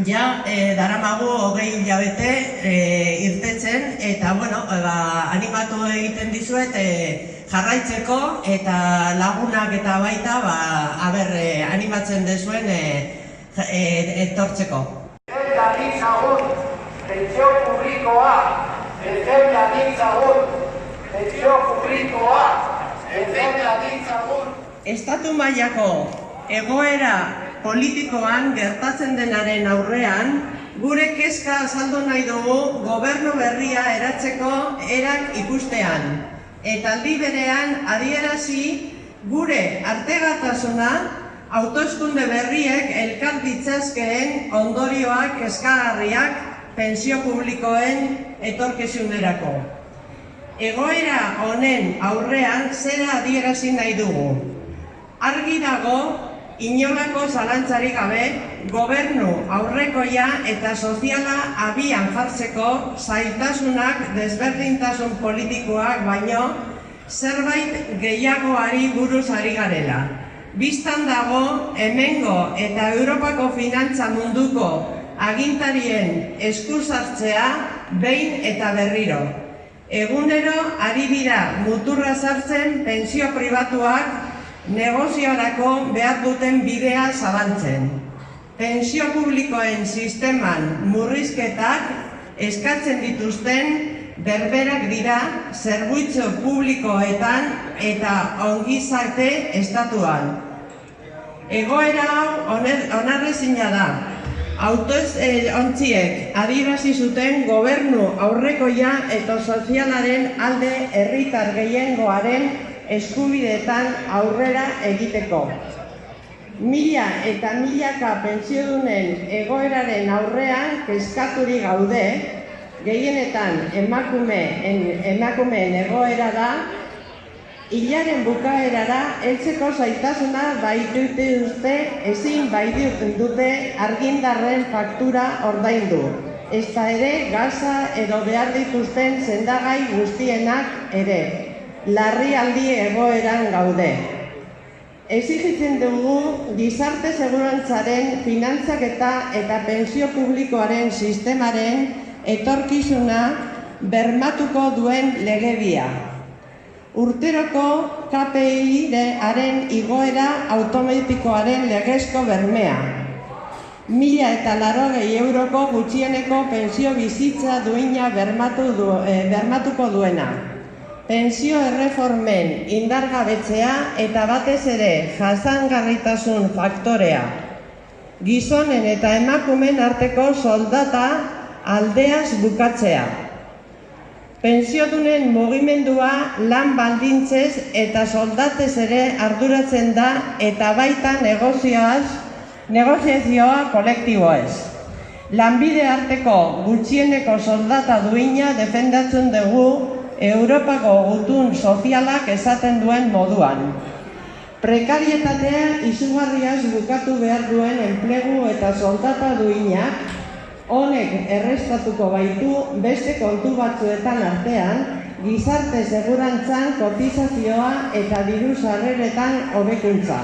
Ja, daramagu 20 hilabete irtetzen, eta animatu egiten dizuet jarraitzeko eta lagunak eta baita animatzen dezuen etortzeko. Pentsio publikoa, Estatu mailako egoera politikoan gertatzen denaren aurrean, gure kezka azaldu nahi dugu gobernu berria eratzeko erak ikustean. Eta aldi berean adierazi gure artegatasuna hauteskunde berriek elkar ditzazkeen ondorioak kezkagarriak pentsio publikoen etorkizunerako. Egoera honen aurrean zera adierazi nahi dugu. Argi dago, inolako zalantzarik gabe, gobernu aurrekoia eta soziala abian jartzeko zailtasunak desberdintasun politikoak baino zerbait gehiagoari buruz ari garela. Bistan dago, hemengo eta Europako finantza munduko agintarien eskusartzea behin eta berriro. Egunero ari dira muturra sartzen pentsio pribatuak negoziorako behar duten bidea zabaltzen. Pentsio publikoen sisteman murrizketak eskatzen dituzten berberak dira zerbitzu publikoetan eta ongizate estatuan. Egoera hau onartezina da. Hautesontziek adierazi zuten gobernu aurrekoia eta sozialaren alde herritar gehiengoaren eskubideetan aurrera egiteko. Mila eta milaka pentsiodunen egoeraren aurrean kezkaturik gaude, gehienetan emakumeen egoera da, hilaren bukaerara heltzeko zailtasuna baitute ezin dute argindarren faktura ordaindu. Ezta ere gasa edo behar dituzten sendagai guztienak ere. Larrialdi egoeran gaude. Exigitzen dugu gizarte segurantzaren finantzaketa eta pentsio publikoaren sistemaren etorkizuna bermatuko duen legedia. Urteroko KPI-aren igoera automatikoaren legezko bermea. 1.080 euroko gutxieneko pentsio bizitza duina bermatuko duena. Pentsio erreformen indargabetzea eta batez ere jasangarritasun faktorea. Gizonen eta emakumeen arteko soldata aldeaz bukatzea. Pentsiodunen mugimendua lan baldintzez eta soldatez ere arduratzen da eta baita negoziazioa kolektiboez. Lanbide arteko gutxieneko soldata duina defendatzen dugu Europako gutun sozialak esaten duen moduan. Prekarietatea izugarriaz bukatu behar duen enplegu eta soldata duinak honek errestatuko baitu beste kontu batzuetan artean gizarte segurantzan kotizazioa eta diru sarreretan hobekuntza.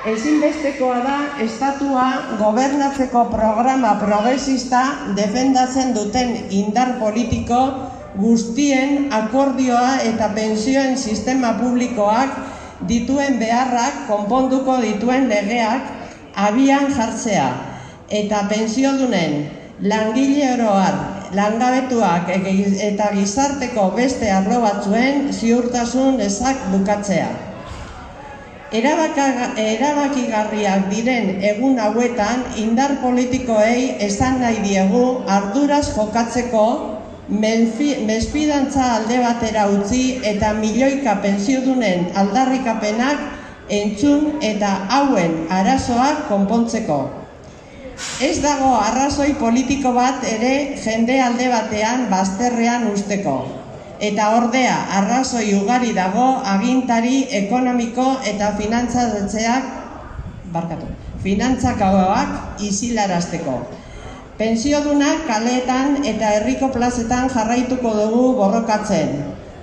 Ezinbestekoa da estatua gobernatzeko programa progresista defendatzen duten indar politiko guztien akordioa eta pentsioen sistema publikoak dituen beharrak konponduko dituen legeak abian jartzea eta pentsiodunen langile oroar, langabetuak eta gizarteko beste arlo batzuen ziurtasun ezak bukatzea. Erabakigarriak diren egun hauetan indar politikoei esan nahi diegu arduraz jokatzeko mesfidantza alde batera utzi eta milioika pentsiodunen aldarrikapenak entzun eta hauen arazoak konpontzeko. Ez dago arrazoi politiko bat ere jende alde batean bazterrean usteko. Eta ordea arrazoi ugari dago agintari ekonomiko eta finantzakagoak isilarazteko. Pentsiodunak kaleetan eta herriko plazetan jarraituko dugu borrokatzen.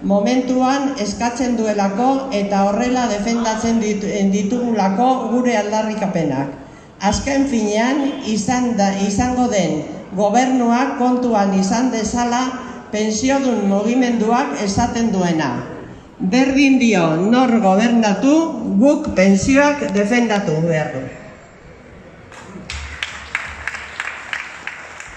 Momentuan eskatzen duelako eta horrela defendatzen ditugulako gure aldarrikapenak. Azken finean izango den gobernuak kontuan izan dezala pentsiodun mugimenduak esaten duena. Berdin dio nor gobernatu, guk pentsioak defendatu behar du.